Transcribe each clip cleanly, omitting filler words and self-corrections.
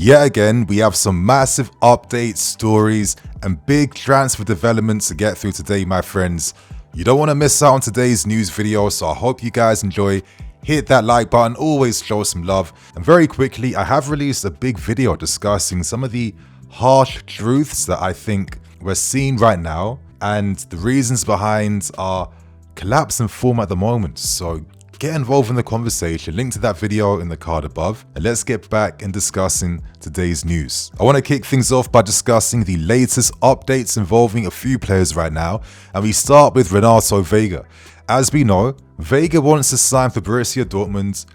Yet again, we have some massive updates, stories, and big transfer developments to get through today, my friends. You don't want to miss out on today's news video, so I hope you guys enjoy. Hit that like button, always show some love. And very quickly, I have released a big video discussing some of the harsh truths that I think we're seeing right now, and the reasons behind our collapse in form at the moment. So get involved in the conversation, link to that video in the card above, and let's get back in discussing today's news. I want to kick things off by discussing the latest updates involving a few players right now, and we start with Renato Veiga. As we know, Veiga wants to sign for Borussia Dortmund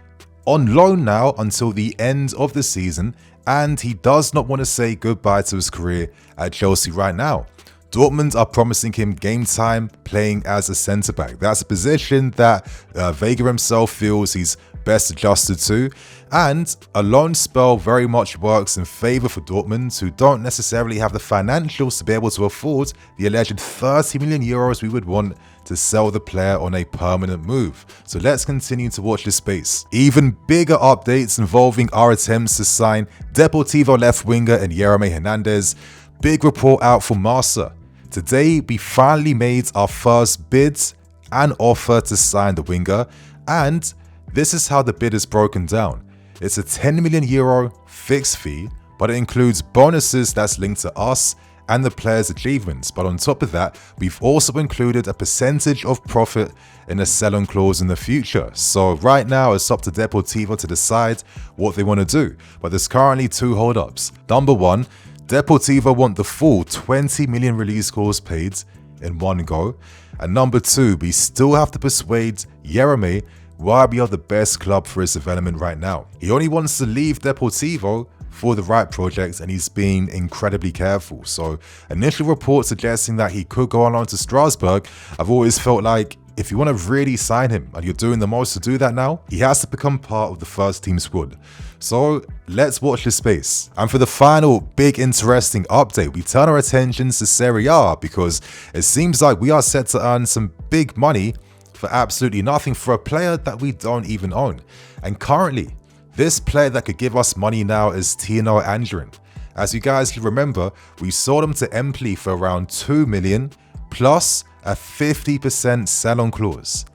on loan now until the end of the season, and he does not want to say goodbye to his career at Chelsea right now. Dortmund are promising him game time playing as a centre-back. That's a position that Veiga himself feels he's best adjusted to, and a loan spell very much works in favour for Dortmund, who don't necessarily have the financials to be able to afford the alleged 30 million euros we would want to sell the player on a permanent move. So let's continue to watch this space. Even bigger updates involving our attempts to sign Deportivo left winger and Yeremay Hernandez. Big report out from Marca. Today, we finally made our first bids and offer to sign the winger, and this is how the bid is broken down. It's a 10 million euro fixed fee, but it includes bonuses that's linked to us and the player's achievements. But on top of that, we've also included a percentage of profit in a sell-on clause in the future. So right now, it's up to Deportivo to decide what they want to do. But there's currently two holdups. Number one, Deportivo want the full 20 million release clause paid in one go. And number two, we still have to persuade Yeremay why we are the best club for his development right now. He only wants to leave Deportivo for the right project, and he's being incredibly careful. So initial reports suggesting that he could go on loan to Strasbourg. I've always felt like if you want to really sign him, and you're doing the most to do that now, he has to become part of the first team squad. So let's watch this space. And for the final big interesting update, we turn our attentions to Serie A, because it seems like we are set to earn some big money for absolutely nothing for a player that we don't even own. And currently, this player that could give us money now is Tino Anjorin. As you guys remember, we sold him to Empoli for around 2 million plus a 50% sell-on clause.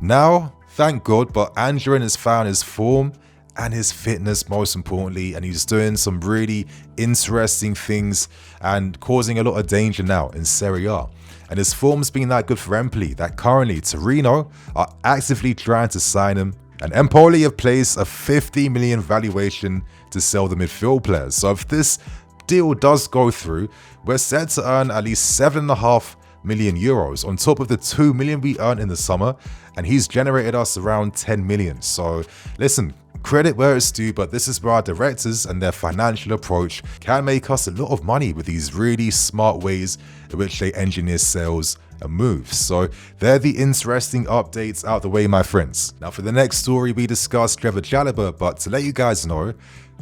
Now, thank God, but Anjorin has found his form and his fitness, most importantly, and he's doing some really interesting things and causing a lot of danger now in Serie A. And his form's been that good for Empoli that currently Torino are actively trying to sign him, and Empoli have placed a 50 million valuation to sell the midfield players. So if this deal does go through, we're set to earn at least 7.5 million euros on top of the 2 million we earned in the summer, and he's generated us around 10 million. So listen, credit where it's due, but this is where our directors and their financial approach can make us a lot of money with these really smart ways in which they engineer sales and moves. So they're the interesting updates out the way, my friends. Now for the next story, we discussed Chalobah, but to let you guys know,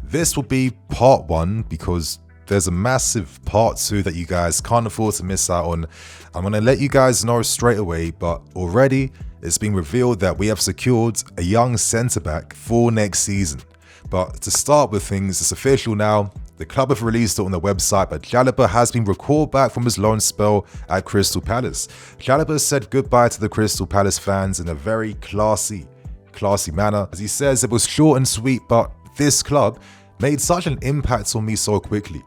this will be part one because there's a massive part two that you guys can't afford to miss out on. I'm going to let you guys know straight away, but already it's been revealed that we have secured a young centre-back for next season. But to start with things, it's official now. The club have released it on the website, but Chalobah has been recalled back from his loan spell at Crystal Palace. Chalobah said goodbye to the Crystal Palace fans in a very classy manner. As he says, it was short and sweet, but this club made such an impact on me so quickly.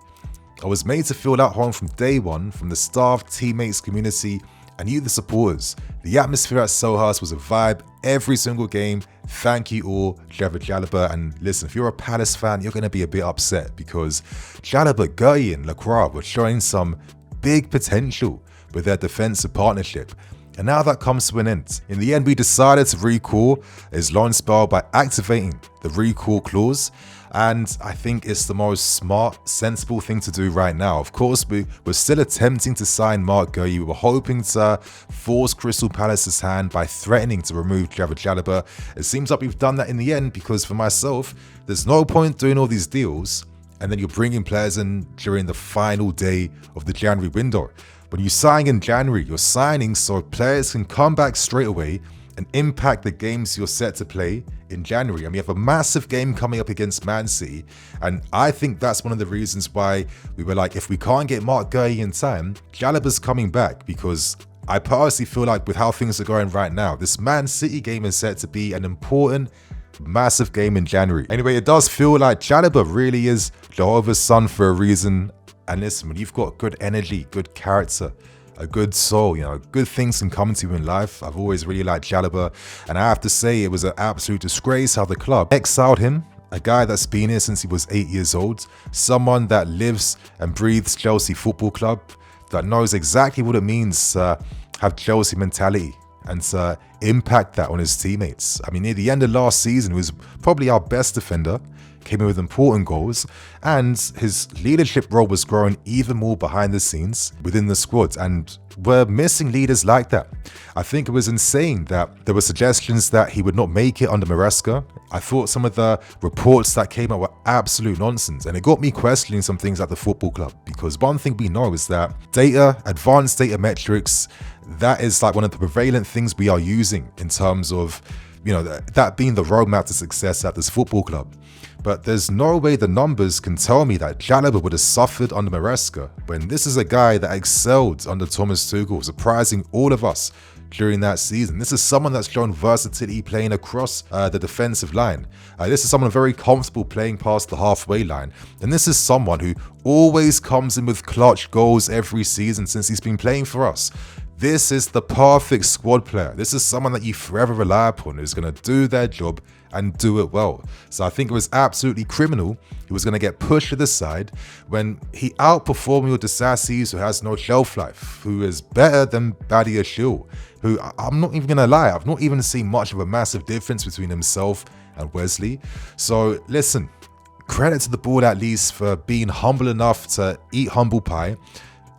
I was made to feel at home from day one, from the staff, teammates, community, and you, the supporters. The atmosphere at Selhurst was a vibe every single game. Thank you all, Chalobah. And listen, if you're a Palace fan, you're going to be a bit upset because Chalobah, Gueye and Lacroix were showing some big potential with their defensive partnership. And now that comes to an end. In the end, we decided to recall his loan spell by activating the recall clause. And I think it's the most smart, sensible thing to do right now. Of course, we're still attempting to sign Marc Gueye. We were hoping to force Crystal Palace's hand by threatening to remove Chalobah. It seems like we've done that in the end because for myself, there's no point doing all these deals and then you're bringing players in during the final day of the January window. When you sign in January, you're signing so players can come back straight away and impact the games you're set to play in January. And we have a massive game coming up against Man City, and I think that's one of the reasons why we were like, if we can't get Mark Guehi in time, Chalobah's coming back, because I personally feel like with how things are going right now, this Man City game is set to be an important, massive game in January. Anyway, it does feel like Chalobah really is Jehovah's son for a reason. And listen, when you've got good energy, good character, a good soul, you know, good things can come to you in life. I've always really liked Chalobah, and I have to say it was an absolute disgrace how the club exiled him, a guy that's been here since he was 8 years old, someone that lives and breathes Chelsea Football Club, that knows exactly what it means to have Chelsea mentality and to impact that on his teammates. I mean, near the end of last season, he was probably our best defender, came in with important goals, and his leadership role was growing even more behind the scenes within the squad, and we're missing leaders like that. I think it was insane that there were suggestions that he would not make it under Maresca. I thought some of the reports that came out were absolute nonsense, and it got me questioning some things at the football club, because one thing we know is that data, advanced data metrics, that is like one of the prevalent things we are using in terms of, you know, that being the roadmap to success at this football club. But there's no way the numbers can tell me that Chalobah would have suffered under Maresca, when this is a guy that excelled under Thomas Tuchel, surprising all of us during that season. This is someone that's shown versatility playing across the defensive line. This is someone very comfortable playing past the halfway line. And this is someone who always comes in with clutch goals every season since he's been playing for us. This is the perfect squad player. This is someone that you forever rely upon, who's going to do their job and do it well. So I think it was absolutely criminal he was going to get pushed to the side when he outperformed your Disassis, who has no shelf life, who is better than Badiashile, who, I'm not even going to lie, I've not even seen much of a massive difference between himself and Wesley. So listen, credit to the board at least for being humble enough to eat humble pie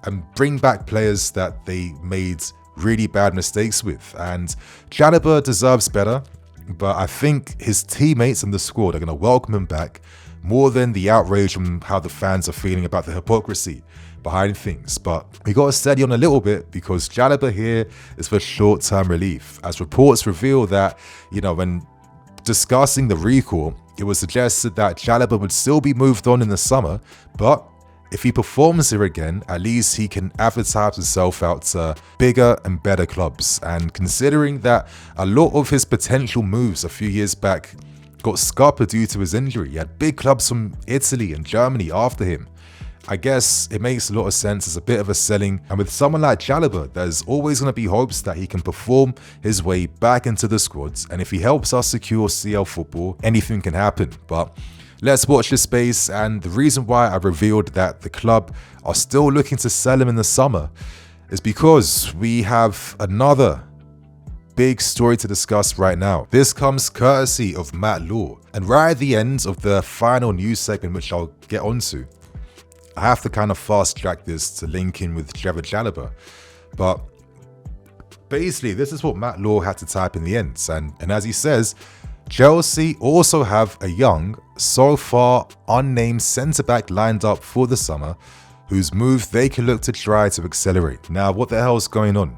and bring back players that they made really bad mistakes with. And Chalobah deserves better, but I think his teammates and the squad are going to welcome him back more than the outrage from how the fans are feeling about the hypocrisy behind things. But we got to steady on a little bit, because Chalobah here is for short-term relief. As reports reveal that, you know, when discussing the recall, it was suggested that Chalobah would still be moved on in the summer, but if he performs here again, at least he can advertise himself out to bigger and better clubs. And considering that a lot of his potential moves a few years back got scuppered due to his injury, he had big clubs from Italy and Germany after him, I guess it makes a lot of sense as a bit of a selling. And with someone like Chalobah, there's always going to be hopes that he can perform his way back into the squads. And if he helps us secure CL football, anything can happen. But let's watch this space. And the reason why I revealed that the club are still looking to sell him in the summer is because we have another big story to discuss right now. This comes courtesy of Matt Law. And right at the end of the final news segment, which I'll get onto, I have to kind of fast track this to link in with Trevor Chalobah. But basically, this is what Matt Law had to type in the end. And as he says, Chelsea also have a young, so far unnamed centre-back lined up for the summer, whose move they can look to try to accelerate. Now, what the hell's going on?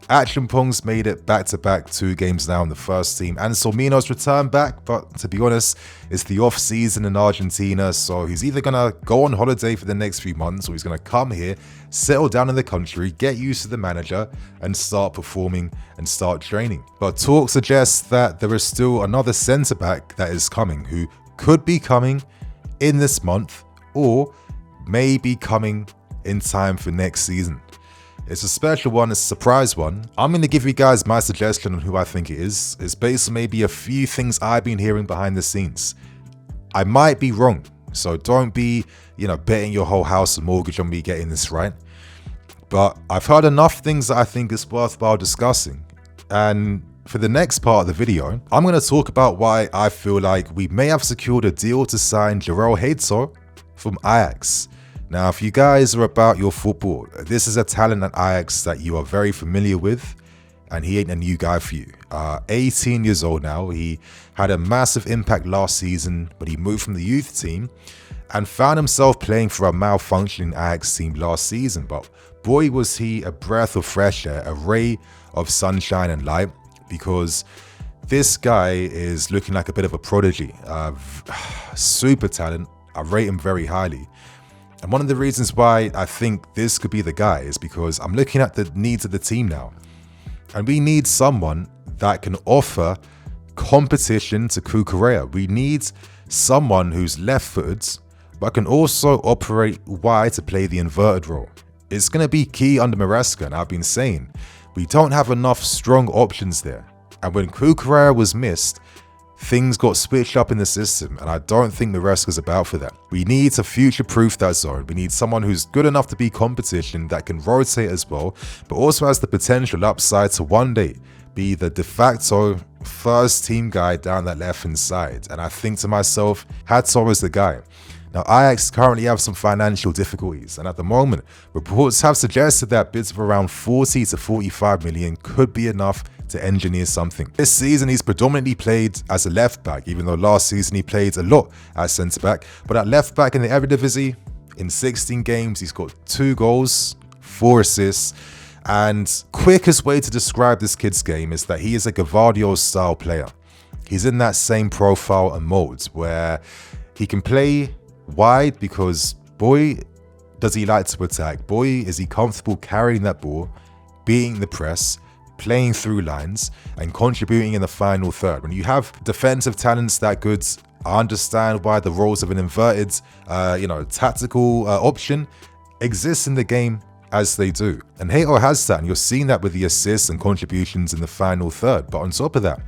Achampong's made it back-to-back 2 games now in the first team, and Solmino's returned back, but to be honest, it's the off-season in Argentina, so he's either going to go on holiday for the next few months, or he's going to come here, settle down in the country, get used to the manager, and start performing and start training. But talk suggests that there is still another centre-back that is coming, who could be coming in this month, or may be coming in time for next season. It's a special one, it's a surprise one. I'm going to give you guys my suggestion on who I think it is. It's based on maybe a few things I've been hearing behind the scenes. I might be wrong, so don't be, betting your whole house and mortgage on me getting this right. But I've heard enough things that I think is worthwhile discussing. And for the next part of the video, I'm going to talk about why I feel like we may have secured a deal to sign Jorrel Hato from Ajax. Now, if you guys are about your football, this is a talent at Ajax that you are very familiar with, and he ain't a new guy for you. 18 years old now, he had a massive impact last season, but he moved from the youth team and found himself playing for a malfunctioning Ajax team last season. But boy, was he a breath of fresh air, a ray of sunshine and light because this guy is looking like a bit of a prodigy. Super talent. I rate him very highly. And one of the reasons why I think this could be the guy is because I'm looking at the needs of the team now. And we need someone that can offer competition to Cucurella. We need someone who's left-footed, but can also operate wide to play the inverted role. It's going to be key under Maresca, and I've been saying, we don't have enough strong options there. And when Cucurella was missed, things got switched up in the system, and I don't think Maresca's about for that. We need to future-proof that zone. We need someone who's good enough to be competition, that can rotate as well, but also has the potential upside to one day be the de facto first team guy down that left-hand side. And I think to myself, Hato is the guy. Now, Ajax currently have some financial difficulties, and at the moment, reports have suggested that bids of around 40 to 45 million could be enough to engineer something. This season, he's predominantly played as a left-back, even though last season he played a lot as centre-back. But at left-back in the Eredivisie, in 16 games, he's got 2 goals, 4 assists, and quickest way to describe this kid's game is that he is a Gvardiol-style player. He's in that same profile and mold where he can play wide because, boy, does he like to attack. Boy, is he comfortable carrying that ball, beating the press, playing through lines, and contributing in the final third. When you have defensive talents that good, I understand why the roles of an inverted, tactical option exists in the game as they do. And Hato has that, and you're seeing that with the assists and contributions in the final third. But on top of that,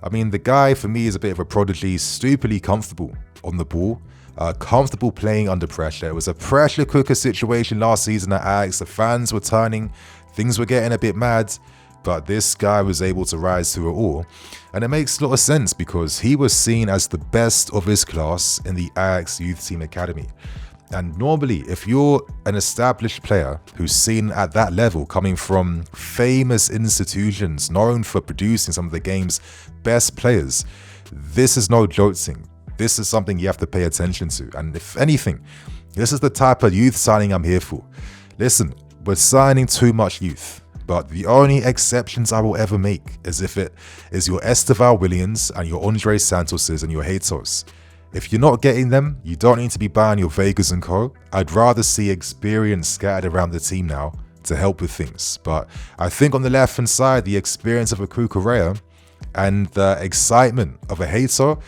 I mean, the guy for me is a bit of a prodigy, stupidly comfortable on the ball, comfortable playing under pressure. It was a pressure cooker situation last season at Ajax. The fans were turning, things were getting a bit mad, but this guy was able to rise through it all. And it makes a lot of sense because he was seen as the best of his class in the Ajax youth team academy. And normally, if you're an established player who's seen at that level, coming from famous institutions known for producing some of the game's best players, this is no joke thing. This is something you have to pay attention to. And if anything, this is the type of youth signing I'm here for. Listen, we're signing too much youth, but the only exceptions I will ever make is if it is your Esteval Williams and your Andre Santoses and your Hatos. If you're not getting them, you don't need to be buying your Veigas and co. I'd rather see experience scattered around the team now to help with things. But I think on the left-hand side, the experience of a Cucurella and the excitement of a Hato,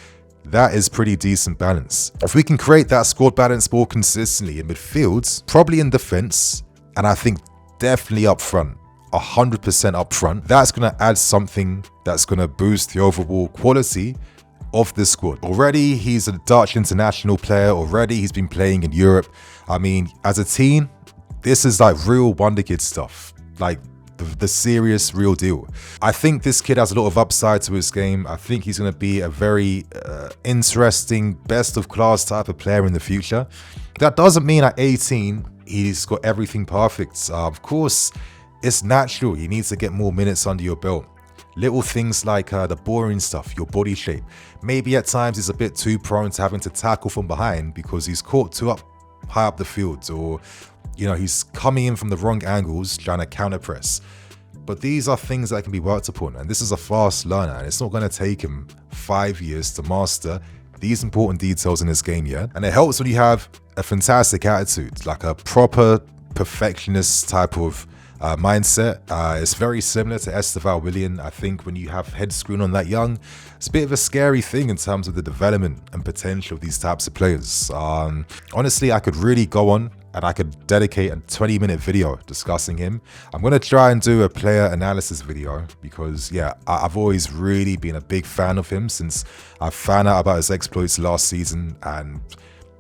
that is pretty decent balance. If we can create that squad balance more consistently in midfield, probably in defense, and I think definitely up front, 100% up front, that's going to add something that's going to boost the overall quality of the squad. Already, he's a Dutch international player. Already, he's been playing in Europe. I mean, as a team, this is like real wonder kid stuff. Like the serious real deal. I think this kid has a lot of upside to his game. I think he's going to be a very interesting, best of class type of player in the future. That doesn't mean at 18, he's got everything perfect. Of course, it's natural. You need to get more minutes under your belt. Little things like the boring stuff, your body shape. Maybe at times he's a bit too prone to having to tackle from behind because he's caught too high up the field, or he's coming in from the wrong angles trying to counter press. But these are things that can be worked upon, and this is a fast learner, and it's not going to take him 5 years to master these important details in his game yet. And it helps when you have a fantastic attitude, like a proper perfectionist type of mindset. It's very similar to Esteval William. I think when you have head screwing on that young, it's a bit of a scary thing in terms of the development and potential of these types of players. Honestly, I could really go on and I could dedicate a 20-minute video discussing him. I'm going to try and do a player analysis video because, yeah, I've always really been a big fan of him since I found out about his exploits last season, and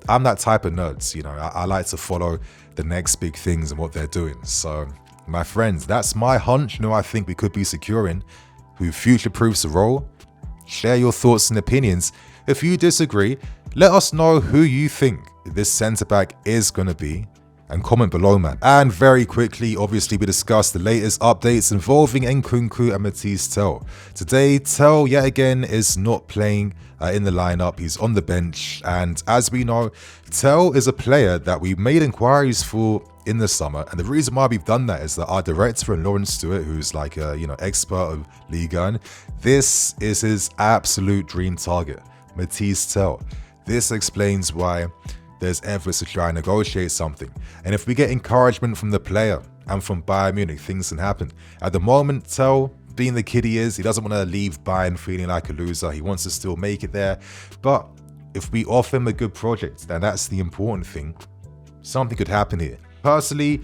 I'm that type of nerd. I like to follow the next big things and what they're doing. So, my friends, that's my hunch. I think we could be securing who future-proofs the role. Share your thoughts and opinions. If you disagree, let us know who you think this centre-back is going to be, and comment below, man. And very quickly, obviously, we discussed the latest updates involving Nkunku and Matisse Tel. Today, Tel, yet again, is not playing in the lineup. He's on the bench. And as we know, Tel is a player that we made inquiries for in the summer. And the reason why we've done that is that our director, Lawrence Stewart, who's like a expert of Ligue 1, this is his absolute dream target, Matisse Tel. This explains why there's efforts to try and negotiate something. And if we get encouragement from the player and from Bayern Munich, things can happen. At the moment, Tel, being the kid he is, he doesn't want to leave Bayern feeling like a loser. He wants to still make it there. But if we offer him a good project, then that's the important thing. Something could happen here. Personally,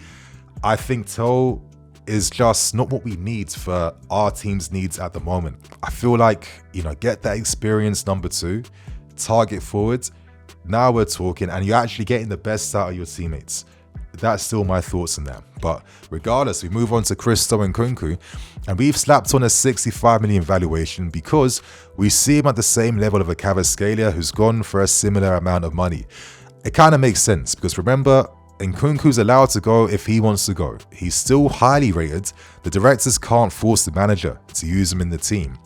I think Tel is just not what we need for our team's needs at the moment. I feel like, get that experience number 2, target forward. Now we're talking, and you're actually getting the best out of your teammates. That's still my thoughts on that. But regardless, we move on to Tino Anjorin, and we've slapped on a 65 million valuation because we see him at the same level of a Kvaratskhelia who's gone for a similar amount of money. It kind of makes sense because remember, Nkunku's allowed to go if he wants to go. He's still highly rated. The directors can't force the manager to use him in the team.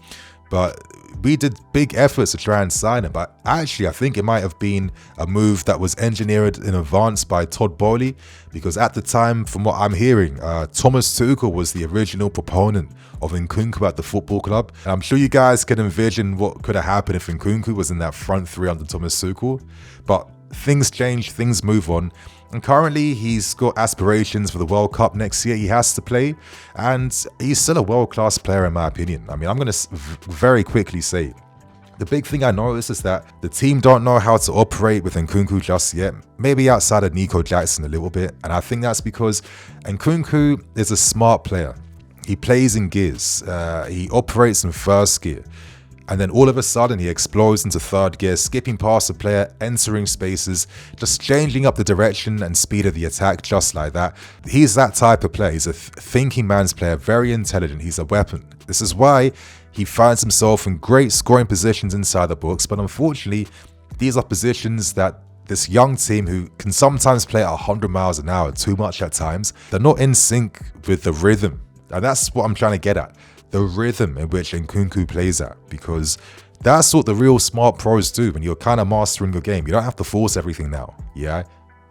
But we did big efforts to try and sign him. But actually, I think it might have been a move that was engineered in advance by Todd Boehly, because at the time, from what I'm hearing, Thomas Tuchel was the original proponent of Nkunku at the football club. And I'm sure you guys can envision what could have happened if Nkunku was in that front 3 under Thomas Tuchel. But things change, things move on. And currently, he's got aspirations for the World Cup next year. He has to play, and he's still a world-class player in my opinion. I mean, I'm going to very quickly say, the big thing I noticed is that the team don't know how to operate with Nkunku just yet. Maybe outside of Nico Jackson a little bit. And I think that's because Nkunku is a smart player. He plays in gears. He operates in first gear. And then all of a sudden, he explodes into third gear, skipping past the player, entering spaces, just changing up the direction and speed of the attack just like that. He's that type of player. He's a thinking man's player, very intelligent. He's a weapon. This is why he finds himself in great scoring positions inside the box. But unfortunately, these are positions that this young team, who can sometimes play at 100 miles an hour, too much at times, they're not in sync with the rhythm. And that's what I'm trying to get at. The rhythm in which Nkunku plays at, because that's what the real smart pros do when you're kind of mastering your game. You don't have to force everything now, yeah?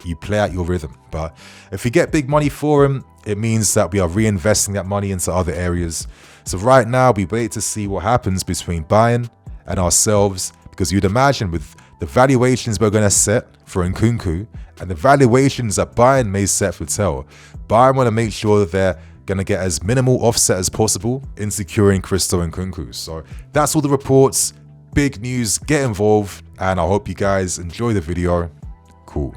You play at your rhythm. But if you get big money for him, it means that we are reinvesting that money into other areas. So right now, we wait to see what happens between Bayern and ourselves, because you'd imagine with the valuations we're going to set for Nkunku and the valuations that Bayern may set for Tel, Bayern want to make sure that they're going to get as minimal offset as possible in securing Tino Anjorin. So that's all the reports. Big news, get involved, and I hope you guys enjoy the video. Cool.